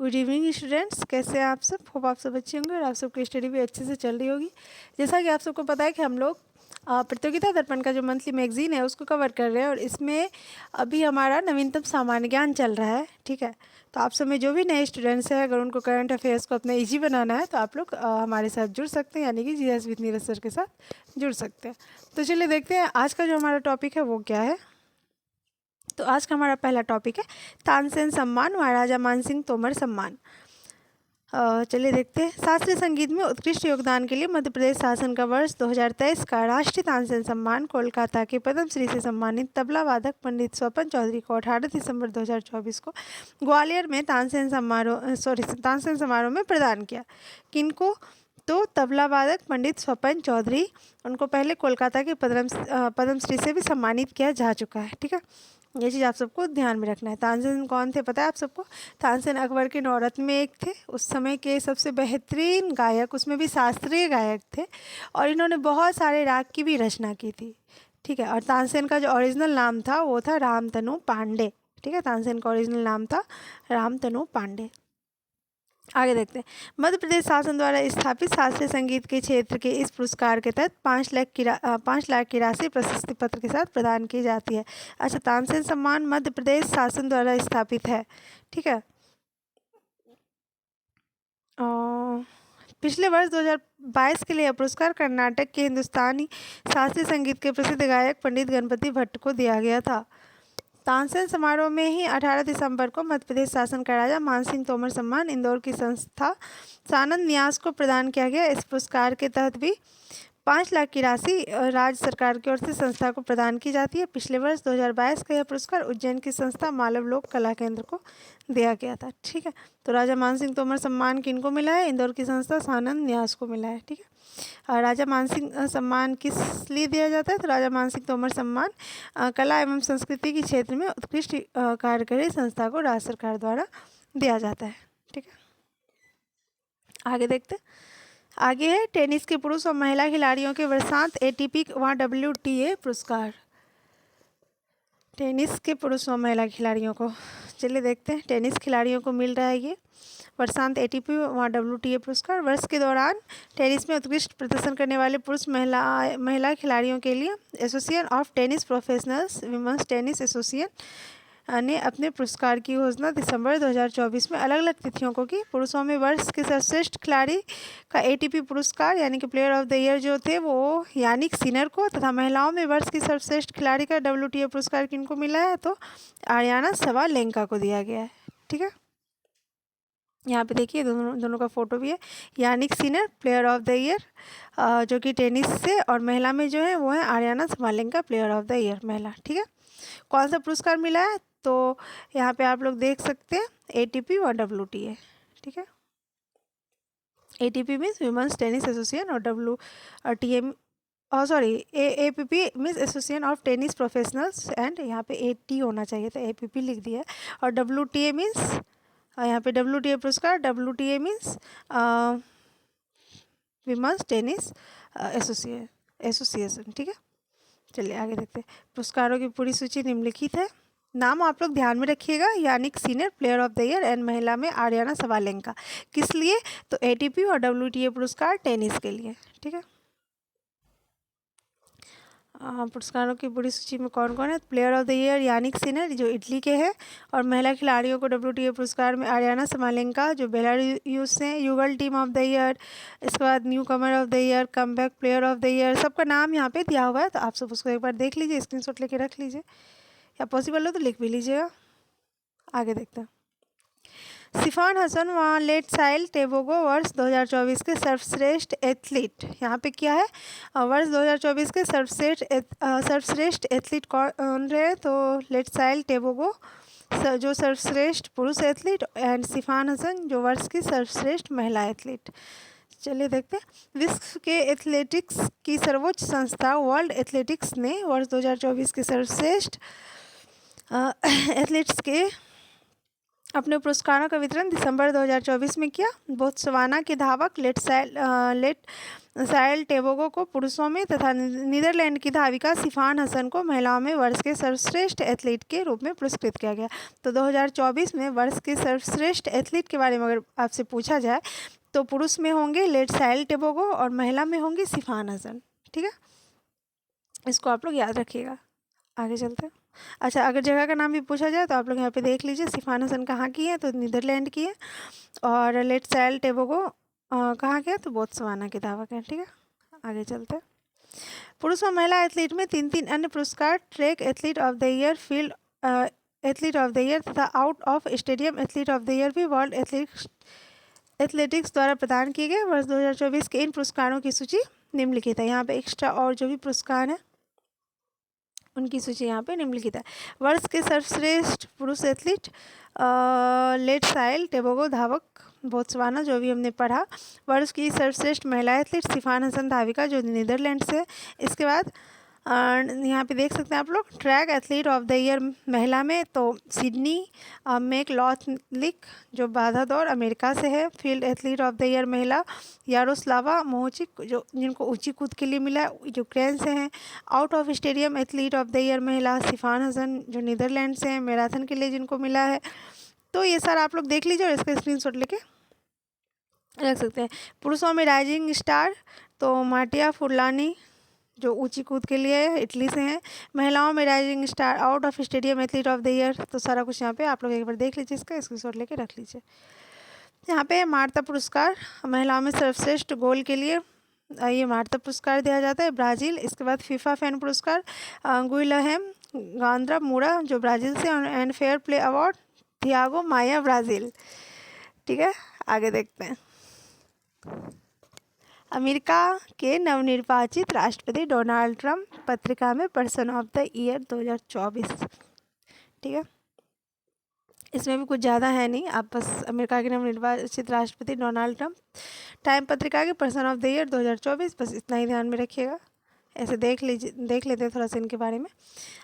Good evening students, कैसे हैं आप सब। होप आप सब अच्छे होंगे और आप सबकी स्टडी भी अच्छे से चल रही होगी। जैसा कि आप सबको पता है कि हम लोग प्रतियोगिता दर्पण का जो मंथली मैगजीन है उसको कवर कर रहे हैं और इसमें अभी हमारा नवीनतम सामान्य ज्ञान चल रहा है। ठीक है, तो आप सब में जो भी नए स्टूडेंट्स हैं, अगर उनको करंट अफेयर्स को अपना ईजी बनाना है तो आप लोग हमारे साथ जुड़ सकते हैं, यानी कि जीएस विथ नीरज सर के साथ जुड़ सकते हैं। तो चलिए देखते हैं आज का जो हमारा टॉपिक है वो क्या है। तो आज का हमारा पहला टॉपिक है तानसेन सम्मान, महाराजा मानसिंह तोमर सम्मान। चलिए देखते हैं। शास्त्रीय संगीत में उत्कृष्ट योगदान के लिए मध्य प्रदेश शासन का वर्ष 2023 का राष्ट्रीय तानसेन सम्मान कोलकाता के पद्मश्री से सम्मानित तबला वादक पंडित स्वपन चौधरी को 18 दिसंबर 2024 को ग्वालियर में तानसेन समारोह में प्रदान किया। किनको? तो तबला वादक पंडित स्वपन चौधरी, उनको पहले कोलकाता के पद्मश्री से भी सम्मानित किया जा चुका है। ठीक है, ये चीज़ आप सबको ध्यान में रखना है। तानसेन कौन थे पता है आप सबको? तानसेन अकबर के 9 रत्न में एक थे, उस समय के सबसे बेहतरीन गायक, उसमें भी शास्त्रीय गायक थे और इन्होंने बहुत सारे राग की भी रचना की थी। ठीक है, और तानसेन का जो ओरिजिनल नाम था वो था रामतनु पांडे। ठीक है, तानसेन का ओरिजिनल नाम था रामतनु पांडे। आगे देखते हैं। मध्य प्रदेश शासन द्वारा स्थापित शास्त्रीय संगीत के क्षेत्र के इस पुरस्कार के तहत 5 लाख की राशि प्रशस्ति पत्र के साथ प्रदान की जाती है। अच्छा, तानसेन सम्मान मध्य प्रदेश शासन द्वारा स्थापित है। ठीक है, पिछले वर्ष 2022 के लिए यह पुरस्कार कर्नाटक के हिंदुस्तानी शास्त्रीय संगीत के प्रसिद्ध गायक पंडित गणपति भट्ट को दिया गया था। तानसेन समारोह में ही 18 दिसंबर को मध्य प्रदेश शासन का राजा मानसिंह तोमर सम्मान इंदौर की संस्था सानंद न्यास को प्रदान किया गया। इस पुरस्कार के तहत भी 5 लाख की राशि राज्य सरकार की ओर से संस्था को प्रदान की जाती है। पिछले वर्ष 2022 का यह पुरस्कार उज्जैन की संस्था मालव लोक कला केंद्र को दिया गया था। ठीक है, तो राजा मानसिंह तोमर सम्मान किनको मिला है? इंदौर की संस्था सानंद न्यास को मिला है। ठीक है, राजा मानसिंह सम्मान किस लिए दिया जाता है? तो राजा मानसिंह तोमर सम्मान कला एवं संस्कृति के क्षेत्र में उत्कृष्ट कार्य करे संस्था को राज्य सरकार द्वारा दिया जाता है। ठीक है, आगे देखते हैं। आगे है टेनिस के पुरुष और महिला खिलाड़ियों के वर्षांत एटीपी व WTA पुरस्कार। टेनिस के पुरुष और महिला खिलाड़ियों को, चलिए देखते हैं। टेनिस खिलाड़ियों को मिल रहा है ये वर्षांत एटीपी व WTA पुरस्कार। वर्ष के दौरान टेनिस में उत्कृष्ट प्रदर्शन करने वाले पुरुष महिला खिलाड़ियों के लिए association of tennis professionals women's tennis association ने अपने पुरस्कार की घोषणा दिसंबर 2024 में अलग अलग तिथियों को की। पुरुषों में वर्ष के सर्वश्रेष्ठ खिलाड़ी का एटीपी पुरस्कार यानी कि प्लेयर ऑफ द ईयर जो थे वो यानिक सिनर को, तथा महिलाओं में वर्ष की सर्वश्रेष्ठ खिलाड़ी का WTA पुरस्कार किनको मिला है? तो आर्याना सवालेंका को दिया गया है। ठीक है, यहाँ पे देखिए दोनों का फोटो भी है। Jannik Sinner player of the year जो कि टेनिस से, और महिला में जो है वो है Aryna सवालेंका player of the year महिला। ठीक है, कौन सा पुरस्कार मिला है? तो यहाँ पे आप लोग देख सकते हैं एटीपी और WTA। ठीक है, ATP means women's tennis association और WTA APP means association of tennis professionals, and यहाँ पे AT होना चाहिए था, APP लिख दिया है। और WTA मीन्स यहाँ पे WTA पुरस्कार, WTA means women's tennis association. ठीक है, चलिए आगे देखते हैं। पुरस्कारों की पूरी सूची निम्नलिखित है। नाम आप लोग ध्यान में रखिएगा। Jannik senior player of the year and महिला में आर्याना सवालेंका। किस लिए? तो ATP और WTA पुरस्कार टेनिस के लिए। ठीक है, पुरस्कारों की पूरी सूची में कौन कौन है? Player of the year Jannik Sinner जो इटली के हैं, और महिला खिलाड़ियों को WTA पुरस्कार में आर्याना समालेंका जो बेलारूस से, युगल टीम ऑफ द ईयर, इसके बाद new Qamar of the year, comeback player of the year, सबका नाम यहाँ पे दिया हुआ है। तो आप सब उसको एक बार देख लीजिए, स्क्रीनशॉट लेके रख लीजिए, या पॉसिबल हो तो लिख भी लीजिएगा। आगे देखते हैं। सिफान हसन व लेटसाइल टेबोगो वर्ष 2024 के सर्वश्रेष्ठ एथलीट। यहाँ पे क्या है? वर्ष 2024 के सर्वश्रेष्ठ एथलीट कौन रहे? तो लेटसाइल टेबोगो जो सर्वश्रेष्ठ पुरुष एथलीट, एंड सिफान हसन जो वर्ष की सर्वश्रेष्ठ महिला एथलीट। चलिए देखते हैं। विश्व के एथलेटिक्स की सर्वोच्च संस्था वर्ल्ड एथलेटिक्स ने वर्ष 2024 के सर्वश्रेष्ठ एथलीट्स के अपने पुरस्कारों का वितरण दिसंबर 2024 में किया। बोत्सवाना के धावक लेटसाइल टेबोगो को पुरुषों में तथा नीदरलैंड की धाविका सिफान हसन को महिलाओं में वर्ष के सर्वश्रेष्ठ एथलीट के रूप में पुरस्कृत किया गया। तो 2024 में वर्ष के सर्वश्रेष्ठ एथलीट के बारे में अगर आपसे पूछा जाए तो पुरुष में होंगे लेटसाइल टेबोगो और महिला में होंगी सिफान हसन। ठीक है, इसको आप लोग याद रखिएगा। आगे चलते हैं। अच्छा, अगर जगह का नाम भी पूछा जाए तो आप लोग यहाँ पे देख लीजिए, सिफान हसन कहाँ की है तो नीदरलैंड की है, और लेटसाइल टेबोगो कहाँ के है तो बोत्सवाना के धावक है। ठीक है, आगे चलते हैं। पुरुष और महिला एथलीट में 3 अन्य पुरस्कार track athlete of the year, field athlete of the year तथा out of stadium athlete of the year भी वर्ल्ड एथलेटिक्स द्वारा प्रदान किए गए। वर्ष 2024 के इन पुरस्कारों की सूची निम्नलिखित है। यहाँ पे एक्स्ट्रा और जो भी पुरस्कार हैं उनकी सूची यहाँ पे निम्नलिखित है। वर्ष के सर्वश्रेष्ठ पुरुष एथलीट लेटसाइल टेबोगो धावक बोत्सवाना, जो भी हमने पढ़ा। वर्ष की सर्वश्रेष्ठ महिला एथलीट सिफान हसन धाविका, जो नीदरलैंड से है। इसके बाद यहाँ पे देख सकते हैं आप लोग, track athlete of the year महिला में तो सिडनी मैकलॉथलिन, जो बाधा दौड़ अमेरिका से है। Field athlete of the year महिला यारोस्लावा मोहचिक, जो जिनको ऊंची कूद के लिए मिला, यूक्रेन से हैं। Out of stadium athlete of the year महिला सिफान हसन, जो नीदरलैंड से हैं, मैराथन के लिए जिनको मिला है। तो ये सारा आप लोग देख लीजिए और इसका स्क्रीनशॉट लेके रख सकते हैं। पुरुषों में राइजिंग स्टार तो माटिया फुरलानी, जो ऊंची कूद के लिए इटली से हैं। महिलाओं में rising star out of stadium athlete of the year. तो सारा कुछ यहाँ पे आप लोग एक बार देख लीजिए, इसका स्क्रीनशॉट लेके रख लीजिए। यहाँ पे मार्ता पुरस्कार महिलाओं में सर्वश्रेष्ठ गोल के लिए ये मार्ता पुरस्कार दिया जाता है, ब्राज़ील। इसके बाद फीफा फैन पुरस्कार गुइलहेम गांद्रा मूरा, जो ब्राज़ील से, and fair play award Thiago Maya, Brazil. ठीक है, आगे देखते हैं। अमेरिका के नवनिर्वाचित राष्ट्रपति डोनाल्ड ट्रंप पत्रिका में पर्सन ऑफ द ईयर 2024। ठीक है, इसमें भी कुछ ज़्यादा है नहीं, आप बस अमेरिका के नवनिर्वाचित राष्ट्रपति डोनाल्ड ट्रंप टाइम पत्रिका के पर्सन ऑफ द ईयर 2024, बस इतना ही ध्यान में रखिएगा। ऐसे देख लेते हैं थोड़ा सा इनके बारे में।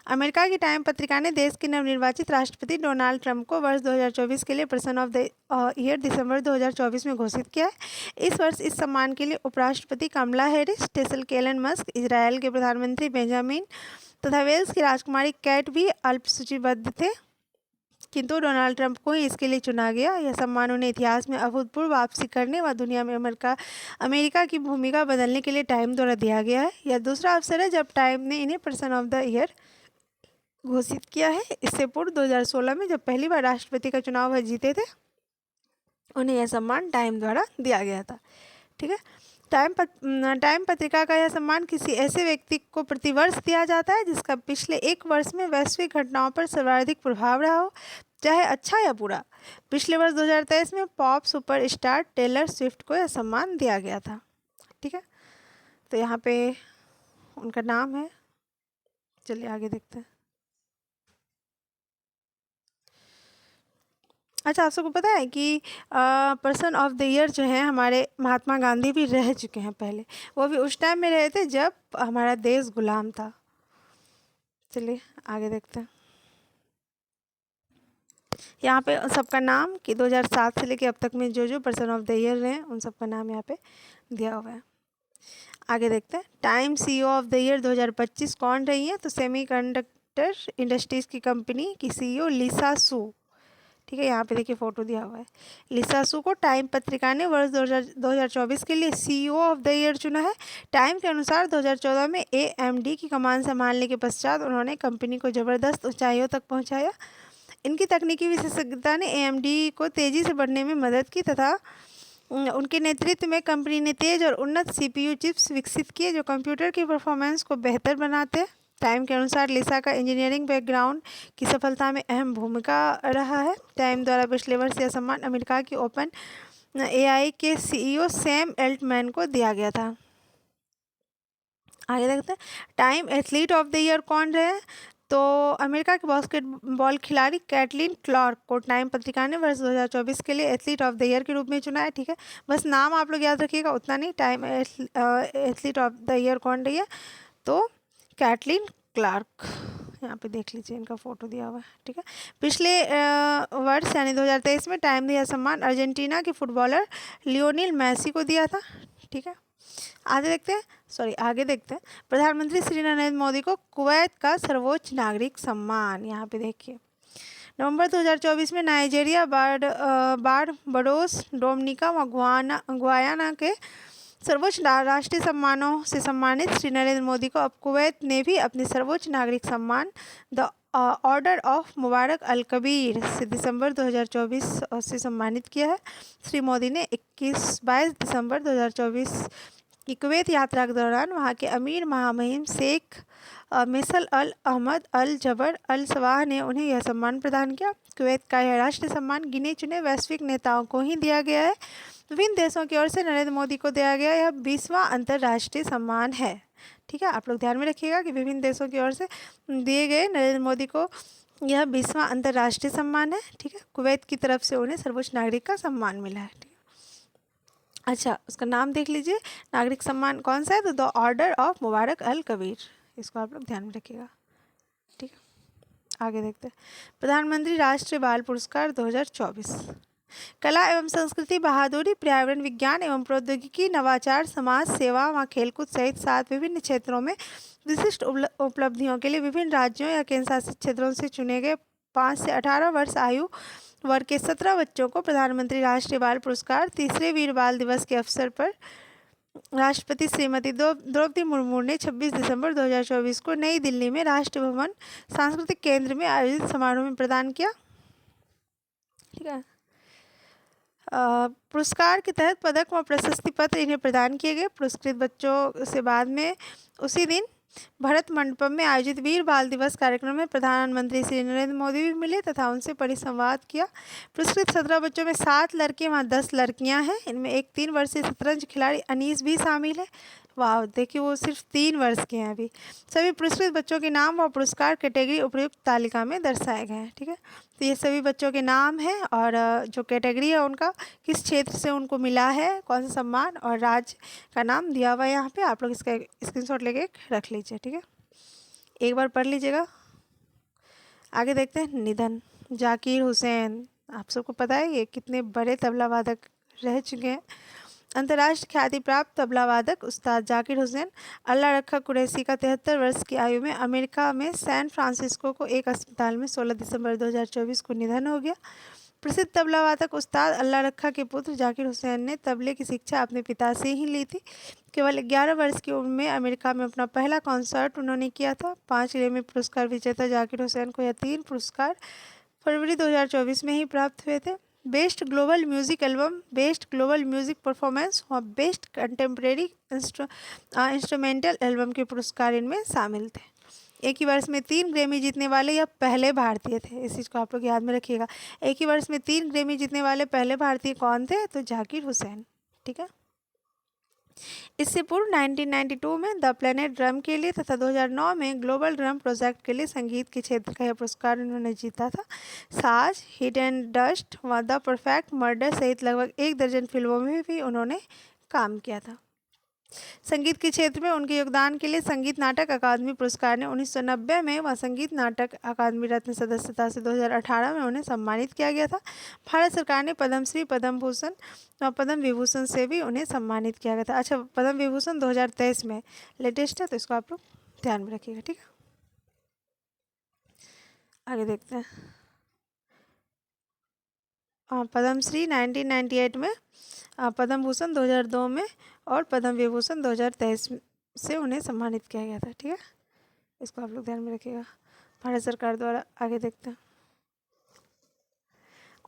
अमेरिका की टाइम पत्रिका ने देश के नवनिर्वाचित राष्ट्रपति डोनाल्ड ट्रंप को वर्ष 2024 के लिए पर्सन ऑफ द ईयर दिसंबर 2024 में घोषित किया है। इस वर्ष इस सम्मान के लिए उपराष्ट्रपति Kamala Harris, Tesla Elon Musk, Israel के प्रधानमंत्री बेंजामिन तथा वेल्स की राजकुमारी कैट भी अल्प सूचीबद्ध थे, किंतु डोनाल्ड ट्रंप को ही इसके लिए चुना गया। यह सम्मान उन्हें इतिहास में अभूतपूर्व वापसी करने व दुनिया में अमेरिका की भूमिका बदलने के लिए टाइम द्वारा दिया गया है। यह दूसरा अवसर है जब टाइम ने इन्हें पर्सन ऑफ द ईयर घोषित किया है। इससे पूर्व 2016 में जब पहली बार राष्ट्रपति का चुनाव वह जीते थे, उन्हें यह सम्मान टाइम द्वारा दिया गया था। ठीक है, टाइम पत्रिका का यह सम्मान किसी ऐसे व्यक्ति को प्रतिवर्ष दिया जाता है जिसका पिछले एक वर्ष में वैश्विक घटनाओं पर सर्वाधिक प्रभाव रहा हो, चाहे अच्छा या बुरा। पिछले वर्ष 2023 में पॉप सुपरस्टार टेलर स्विफ्ट को यह सम्मान दिया गया था। ठीक है, तो यहाँ पे उनका नाम है। चलिए आगे देखते हैं। अच्छा, आप सबको पता है कि पर्सन ऑफ द ईयर जो है हमारे महात्मा गांधी भी रह चुके हैं पहले। वो भी उस टाइम में रहे थे जब हमारा देश गुलाम था। चलिए आगे देखते हैं। यहाँ पे सबका नाम कि 2007 से लेके अब तक में जो पर्सन ऑफ द ईयर रहे उन सबका नाम यहाँ पे दिया हुआ है। आगे देखते हैं। Time CEO of the year 2025 कौन रही है तो सेमीकंडक्टर इंडस्ट्रीज़ की कंपनी की सीईओ लिसा सू। ठीक है, यहाँ पे देखिए फ़ोटो दिया हुआ है। लिसा सू को टाइम पत्रिका ने वर्ष 2024 के लिए सीईओ ऑफ द ईयर चुना है। टाइम के अनुसार 2014 में एएमडी की कमान संभालने के पश्चात उन्होंने कंपनी को ज़बरदस्त ऊंचाइयों तक पहुंचाया। इनकी तकनीकी विशेषज्ञता ने एएमडी को तेज़ी से बढ़ने में मदद की तथा उनके नेतृत्व में कंपनी ने तेज़ और उन्नत सीपीयू चिप्स विकसित किए जो कंप्यूटर की परफॉर्मेंस को बेहतर बनाते हैं। टाइम के अनुसार लिसा का इंजीनियरिंग बैकग्राउंड की सफलता में अहम भूमिका रहा है। टाइम द्वारा पिछले वर्ष यह सम्मान अमेरिका की ओपन एआई के सीईओ सैम एल्टमैन को दिया गया था। आगे देखते हैं। Time athlete of the year कौन रहे तो अमेरिका के बास्केटबॉल खिलाड़ी कैटलिन क्लार्क को टाइम पत्रिका ने वर्ष 2024 के लिए एथलीट ऑफ द ईयर के रूप में चुना है। ठीक है, बस नाम आप लोग याद रखिएगा, उतना नहीं। Time athlete of the year कौन रही है तो कैटलिन क्लार्क यहाँ पे देख लीजिए, इनका फ़ोटो दिया हुआ है, ठीक है। पिछले वर्ष यानी 2023 में टाइम दिया सम्मान अर्जेंटीना के फुटबॉलर लियोनेल मेसी को दिया था, ठीक है। आगे देखते हैं। प्रधानमंत्री श्री नरेंद्र मोदी को कुवैत का सर्वोच्च नागरिक सम्मान, यहाँ पे देखिए। नवंबर 2024 में नाइजीरिया, बारबाडोस, डोमिनिका व गुयाना के सर्वोच्च राष्ट्रीय सम्मानों से सम्मानित श्री नरेंद्र मोदी को अब कुवैत ने भी अपने सर्वोच्च नागरिक सम्मान द ऑर्डर ऑफ मुबारक अल कबीर से दिसंबर 2024 से सम्मानित किया है। श्री मोदी ने 22 दिसंबर 2024 की कुवैत यात्रा के दौरान वहां के अमीर महामहिम शेख मिसल अल अहमद अल जबर अल सवाह ने उन्हें यह सम्मान प्रदान किया। कुवैत का यह राष्ट्रीय सम्मान गिने चुने वैश्विक नेताओं को ही दिया गया है। विभिन्न देशों की ओर से नरेंद्र मोदी को दिया गया यह 20वां अंतर्राष्ट्रीय सम्मान है, ठीक है। आप लोग ध्यान में रखिएगा कि विभिन्न देशों की ओर से दिए गए नरेंद्र मोदी को यह 20वां अंतर्राष्ट्रीय सम्मान है, ठीक है। कुवैत की तरफ से उन्हें सर्वोच्च नागरिक का सम्मान मिला है, ठीक है। अच्छा, उसका नाम देख लीजिए, नागरिक सम्मान कौन सा है, तो द ऑर्डर ऑफ मुबारक अल कबीर, इसको आप लोग ध्यान में रखिएगा, ठीक है। आगे देखते हैं। प्रधानमंत्री राष्ट्रीय बाल पुरस्कार 2024। कला एवं संस्कृति, बहादुरी, पर्यावरण विज्ञान एवं प्रौद्योगिकी, नवाचार, समाज सेवा व खेलकूद सहित 7 विभिन्न क्षेत्रों में विशिष्ट उपलब्धियों के लिए विभिन्न राज्यों या केंद्र शासित क्षेत्रों से चुने गए 5 से 18 वर्ष आयु वर्ग के 17 बच्चों को प्रधानमंत्री राष्ट्रीय बाल पुरस्कार तीसरे वीर बाल दिवस के अवसर पर राष्ट्रपति श्रीमती द्रौपदी मुर्मू ने 26 दिसंबर 2024 को नई दिल्ली में राष्ट्रीय भवन सांस्कृतिक केंद्र में आयोजित समारोह में प्रदान किया, ठीक है। पुरस्कार के तहत पदक व प्रशस्ति पत्र इन्हें प्रदान किए गए। पुरस्कृत बच्चों से बाद में उसी दिन भरत मंडपम में आयोजित वीर बाल दिवस कार्यक्रम में प्रधानमंत्री श्री नरेंद्र मोदी भी मिले तथा उनसे परिसंवाद किया। पुरस्कृत 17 बच्चों में 7 लड़के व 10 लड़कियां हैं। इनमें एक 3 वर्षीय शतरंज खिलाड़ी अनीस भी शामिल है। वाह, देखिए वो सिर्फ 3 वर्ष के हैं अभी। सभी पुरस्कृत बच्चों के नाम व पुरस्कार कैटेगरी उपयुक्त तालिका में दर्शाए गए हैं, ठीक है। तो ये सभी बच्चों के नाम हैं और जो कैटेगरी है उनका, किस क्षेत्र से उनको मिला है, कौन सा सम्मान और राज्य का नाम दिया हुआ है यहाँ पे। आप लोग इसका स्क्रीनशॉट लेके रख लीजिए, ठीक है। एक बार पढ़ लीजिएगा। आगे देखते हैं। निधन, जाकिर हुसैन, आप सबको पता है ये कितने बड़े तबला वादक रह चुके हैं। अंतर्राष्ट्रीय ख्याति प्राप्त तबला वादक उस्ताद जाकिर हुसैन अल्लाह रखा कुरैशी का 73 वर्ष की आयु में अमेरिका में सैन फ्रांसिस्को को एक अस्पताल में 16 दिसंबर 2024 को निधन हो गया। प्रसिद्ध तबला वादक उस्ताद अल्लाह रखा के पुत्र जाकिर हुसैन ने तबले की शिक्षा अपने पिता से ही ली थी। केवल 11 वर्ष की उम्र में अमेरिका में अपना पहला कॉन्सर्ट उन्होंने किया था। 5 ग्रैमी पुरस्कार विजेता जाकिर हुसैन को यह 3 पुरस्कार फरवरी 2024 में ही प्राप्त हुए थे। Best global music album, best global music performance और बेस्ट कंटेम्प्रेरी इंस्ट्रूमेंटल एल्बम के पुरस्कार इनमें शामिल थे। एक ही वर्ष में 3 ग्रैमी जीतने वाले यह पहले भारतीय थे। इस चीज़ को आप लोग याद में रखिएगा। एक ही वर्ष में 3 ग्रैमी जीतने वाले पहले भारतीय कौन थे, तो जाकिर हुसैन, ठीक है। इससे पूर्व 1992 में द प्लेनेट ड्रम के लिए तथा 2009 में ग्लोबल ड्रम प्रोजेक्ट के लिए संगीत के क्षेत्र का यह पुरस्कार उन्होंने जीता था। साज, हिट एंड डस्ट व द परफेक्ट मर्डर सहित लगभग 1 दर्जन फिल्मों में भी उन्होंने काम किया था। संगीत के क्षेत्र में उनके योगदान के लिए संगीत नाटक अकादमी पुरस्कार ने 1990 में व संगीत नाटक अकादमी रत्न सदस्यता से 2018 में उन्हें सम्मानित किया गया था। भारत सरकार ने पद्मश्री, पद्म भूषण और पद्म विभूषण से भी उन्हें सम्मानित किया गया था। अच्छा, पद्म विभूषण 2023 में लेटेस्ट है, तो इसको आप लोग ध्यान में रखिएगा, ठीक है। आगे देखते हैं। पद्मश्री 1998 में, पद्म भूषण 2002 में और पद्म विभूषण 2023 से उन्हें सम्मानित किया गया था, ठीक है। इसको आप लोग ध्यान में रखिएगा भारत सरकार द्वारा। आगे देखते हैं।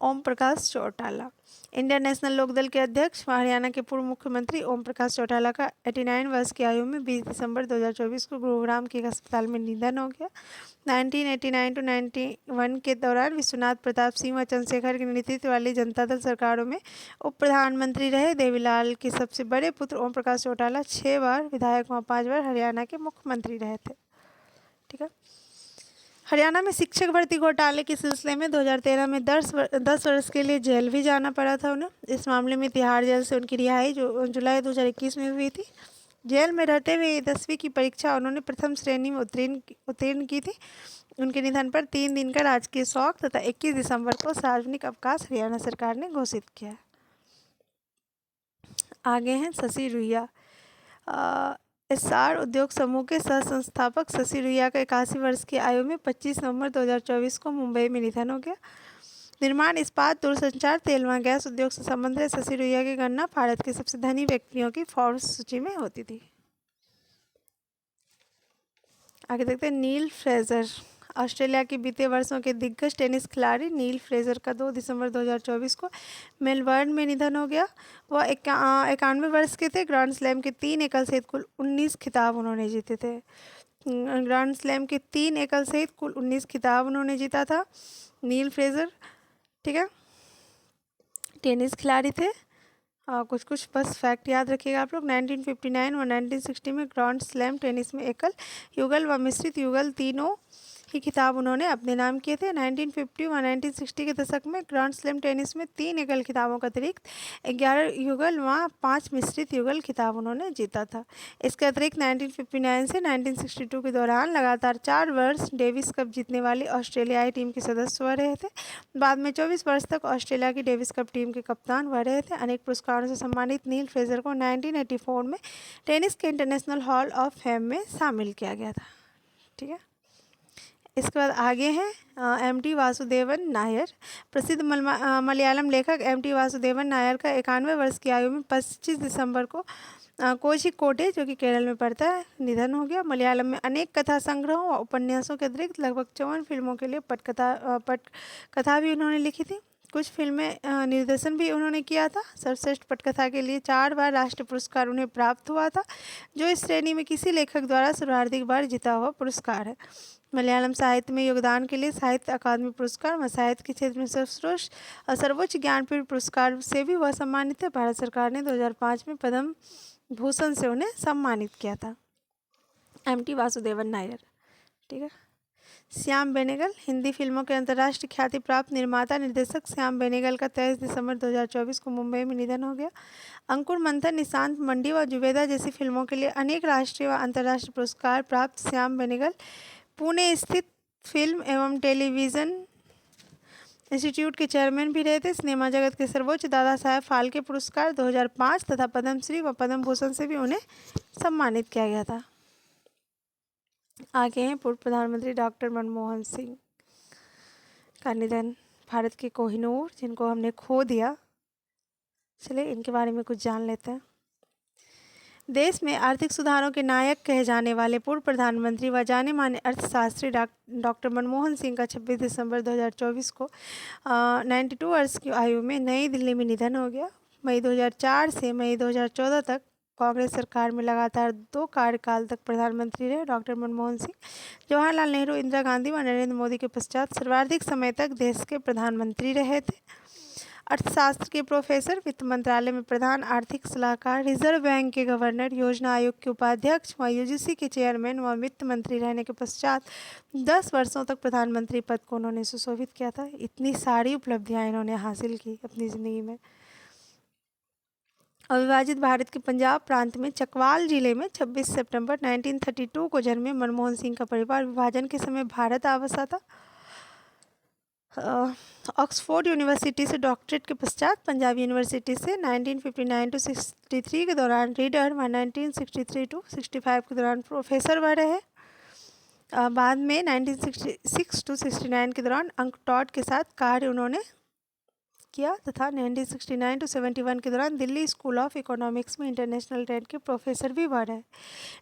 ओम प्रकाश चौटाला, इंडियन नेशनल लोकदल के अध्यक्ष व हरियाणा के पूर्व मुख्यमंत्री ओम प्रकाश चौटाला का 89 वर्ष की आयु में 20 दिसंबर 2024 को गुरुग्राम के एक अस्पताल में निधन हो गया। 1989 टू 91 के दौरान विश्वनाथ प्रताप सिंह व चंद्रशेखर के नेतृत्व वाली जनता दल सरकारों में उप प्रधानमंत्री रहे। देवीलाल के सबसे बड़े पुत्र ओम प्रकाश चौटाला 6 बार विधायक व 5 बार हरियाणा के मुख्यमंत्री रहे थे, ठीक है। हरियाणा में शिक्षक भर्ती घोटाले के सिलसिले में 2013 में 10 वर्ष के लिए जेल भी जाना पड़ा था उन्हें। इस मामले में तिहाड़ जेल से उनकी रिहाई जो जुलाई 2021 में हुई थी। जेल में रहते हुए 10वीं की परीक्षा उन्होंने प्रथम श्रेणी में उत्तीर्ण की थी। उनके निधन पर 3 दिन का राजकीय शोक तथा 21 दिसंबर को सार्वजनिक अवकाश हरियाणा सरकार ने घोषित किया। आगे हैं शशि रुइया। एस्सार उद्योग समूह के सह संस्थापक शशि रुइया का 81 वर्ष की आयु में 25 नवंबर 2024 को मुंबई में निधन हो गया। निर्माण, इस्पात, दूरसंचार, तेल व गैस उद्योग से संबंधित शशि रुइया की गणना भारत के सबसे धनी व्यक्तियों की फोर्ब्स सूची में होती थी। आगे देखते हैं नील फ्रेजर। ऑस्ट्रेलिया के बीते वर्षों के दिग्गज टेनिस खिलाड़ी नील फ्रेजर का 2 दिसंबर 2024 को मेलबर्न में निधन हो गया। वह 91 वर्ष के थे। ग्रैंड स्लैम के 3 एकल सहित कुल 19 खिताब उन्होंने जीते थे। ग्रैंड स्लैम के 3 एकल सहित कुल 19 खिताब उन्होंने जीता था नील फ्रेजर। ठीक है, टेनिस खिलाड़ी थे। कुछ बस फैक्ट याद रखिएगा आप लोग। 1959 व 1960 में ग्रैंड स्लैम टेनिस में एकल, युगल व मिश्रित युगल तीनों ही खिताब उन्होंने अपने नाम किए थे। 1950 व 1960 के दशक में ग्रैंड स्लैम टेनिस में 3 एकल खिताबों का अतिरिक्त 11 युगल व 5 मिश्रित युगल खिताब उन्होंने जीता था। इसके अतिरिक्त 1959 से 1962 के दौरान लगातार 4 वर्ष डेविस कप जीतने वाली ऑस्ट्रेलियाई टीम के सदस्य वह रहे थे। बाद में 24 वर्ष तक ऑस्ट्रेलिया की डेविस कप टीम के कप्तान वह रहे थे। अनेक पुरस्कारों से सम्मानित नील फ्रेजर को 1984 में टेनिस के इंटरनेशनल हॉल ऑफ फेम में शामिल किया गया था। ठीक है, इसके बाद आगे हैं एम.टी. वासुदेवन नायर। प्रसिद्ध मलयालम लेखक एम.टी. वासुदेवन नायर का 91 वर्ष की आयु में 25 दिसंबर को कोझिकोडे, जो कि केरल में पड़ता है, निधन हो गया। मलयालम में अनेक कथा संग्रहों व उपन्यासों के अतिरिक्त लगभग 54 फिल्मों के लिए पटकथा भी उन्होंने लिखी थी। कुछ फिल्में निर्देशन भी उन्होंने किया था। सर्वश्रेष्ठ पटकथा के लिए 4 बार राष्ट्रीय पुरस्कार उन्हें प्राप्त हुआ था, जो इस श्रेणी में किसी लेखक द्वारा सर्वाधिक बार जीता हुआ पुरस्कार है। मलयालम साहित्य में योगदान के लिए साहित्य अकादमी पुरस्कार व साहित्य के क्षेत्र में सर्वोच्च ज्ञानपीठ पुरस्कार से भी वह सम्मानित है। भारत सरकार ने 2005 में पद्म भूषण से उन्हें सम्मानित किया था। एम.टी. वासुदेवन नायर। ठीक है, श्याम बेनेगल। हिंदी फिल्मों के अंतर्राष्ट्रीय ख्याति प्राप्त निर्माता निर्देशक श्याम बेनेगल का 23 दिसंबर 2024 को मुंबई में निधन हो गया। अंकुर मंथन, निशांत मंडी व जुबेदा जैसी फिल्मों के लिए अनेक राष्ट्रीय व अंतर्राष्ट्रीय पुरस्कार प्राप्त श्याम बेनेगल पुणे स्थित फिल्म एवं टेलीविज़न इंस्टीट्यूट के चेयरमैन भी रहे थे। सिनेमा जगत के सर्वोच्च दादा साहेब फाल्के पुरस्कार 2005 तथा पद्मश्री व पद्म भूषण से भी उन्हें सम्मानित किया गया था। आगे हैं पूर्व प्रधानमंत्री डॉक्टर मनमोहन सिंह का निधन। भारत के कोहिनूर, जिनको हमने खो दिया। चलिए इनके बारे में कुछ जान लेते हैं। देश में आर्थिक सुधारों के नायक कहे जाने वाले पूर्व प्रधानमंत्री व जाने माने अर्थशास्त्री डॉक्टर मनमोहन सिंह का 26 दिसंबर 2024 को 92 वर्ष की आयु में नई दिल्ली में निधन हो गया। मई 2004 से मई 2014 तक कांग्रेस सरकार में लगातार 2 कार्यकाल तक प्रधानमंत्री रहे डॉक्टर मनमोहन सिंह। जवाहरलाल नेहरू, इंदिरा गांधी व नरेंद्र मोदी के पश्चात सर्वाधिक समय तक देश के प्रधानमंत्री रहे थे। अर्थशास्त्र के प्रोफेसर, वित्त मंत्रालय में प्रधान आर्थिक सलाहकार, रिजर्व बैंक के गवर्नर, योजना आयोग के उपाध्यक्ष व यूजीसी के चेयरमैन व वित्त मंत्री रहने के पश्चात 10 वर्षों तक प्रधानमंत्री पद को उन्होंने सुशोभित किया था। इतनी सारी उपलब्धियां इन्होंने हासिल की अपनी ज़िंदगी में। अविभाजित भारत के पंजाब प्रांत में चकवाल जिले में 26 सितंबर 1932 को जन्मे मनमोहन सिंह का परिवार विभाजन के समय भारत आ बसा था। ऑक्सफोर्ड यूनिवर्सिटी से डॉक्टरेट के पश्चात पंजाब यूनिवर्सिटी से 1959 टू 63 के दौरान रीडर व 1963 टू 65 के दौरान प्रोफेसर वह रहे। बाद में 1966 टू 69 के दौरान अंक टॉड के साथ कार्य उन्होंने किया तथा 1969 टू 71 के दौरान दिल्ली स्कूल ऑफ इकोनॉमिक्स में इंटरनेशनल ट्रेड के प्रोफेसर भी बने रहे।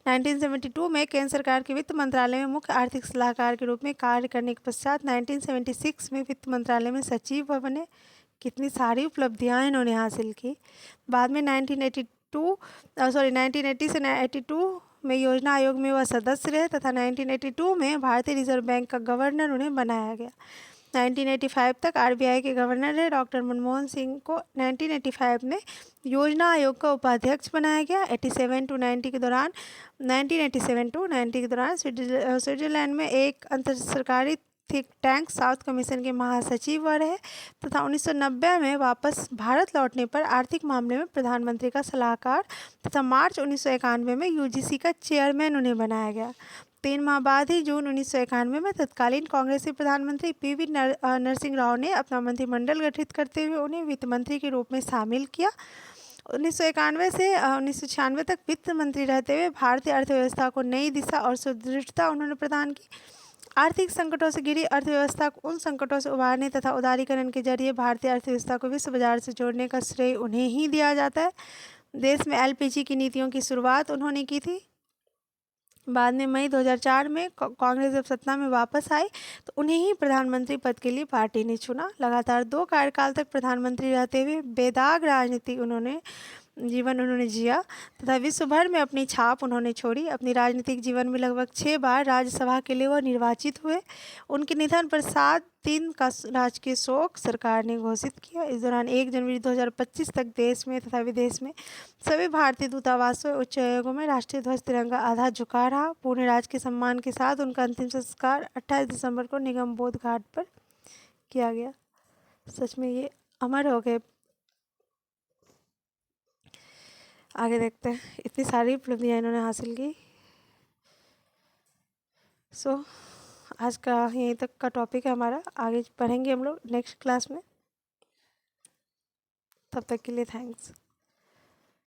1972 में केंद्र सरकार के वित्त मंत्रालय में मुख्य आर्थिक सलाहकार के रूप में कार्य करने के पश्चात 1976 में वित्त मंत्रालय में सचिव बने। कितनी सारी उपलब्धियां इन्होंने हासिल की। बाद में 1980 से 1982 में योजना आयोग में वह सदस्य रहे तथा 1982 में भारतीय रिजर्व बैंक का गवर्नर उन्हें बनाया गया। 1985 तक आरबीआई के गवर्नर रहे। डॉक्टर मनमोहन सिंह को 1985 में योजना आयोग का उपाध्यक्ष बनाया गया। 1987 टू 90 के दौरान स्विट्जरलैंड में एक अंतर सरकारी थिंक टैंक साउथ कमीशन के महासचिव रहे तथा 1990 में वापस भारत लौटने पर आर्थिक मामले में प्रधानमंत्री का सलाहकार तथा मार्च 1991 में यूजीसी का चेयरमैन उन्हें बनाया गया। 3 माह बाद ही जून 1991 में तत्कालीन कांग्रेसी प्रधानमंत्री पीवी नरसिंह राव ने अपना मंत्रिमंडल गठित करते हुए उन्हें वित्त मंत्री के रूप में शामिल किया। 1991 से 1996 तक वित्त मंत्री रहते हुए भारतीय अर्थव्यवस्था को नई दिशा और सुदृढ़ता उन्होंने प्रदान की। आर्थिक संकटों से घिरी अर्थव्यवस्था को उन संकटों से उबारने तथा उदारीकरण के जरिए भारतीय अर्थव्यवस्था को विश्व बाजार से जोड़ने का श्रेय उन्हें ही दिया जाता है। देश में एलपीजी की नीतियों की शुरुआत उन्होंने की थी। बाद में मई 2004 में कांग्रेस जब सत्ता में वापस आई तो उन्हें ही प्रधानमंत्री पद के लिए पार्टी ने चुना। लगातार 2 कार्यकाल तक प्रधानमंत्री रहते हुए बेदाग राजनीति जीवन उन्होंने जिया तथा विश्व भर में अपनी छाप उन्होंने छोड़ी। अपनी राजनीतिक जीवन में लगभग 6 बार राज्यसभा के लिए वह निर्वाचित हुए। उनके निधन पर 7 दिन का राजकीय शोक सरकार ने घोषित किया। इस दौरान 1 जनवरी 2025 तक देश में तथा विदेश में सभी भारतीय दूतावासों और उच्चायोगों में राष्ट्रीय ध्वज तिरंगा आधा झुका रहा। पूर्ण राजकीय सम्मान के साथ उनका अंतिम संस्कार 28 दिसंबर को निगम बोध घाट पर किया गया। सच में ये अमर हो गए। आगे देखते हैं, इतनी सारी उपलब्धियाँ इन्होंने हासिल की। आज का यहीं तक का टॉपिक है हमारा। आगे पढ़ेंगे हम लोग नेक्स्ट क्लास में। तब तक के लिए थैंक्स।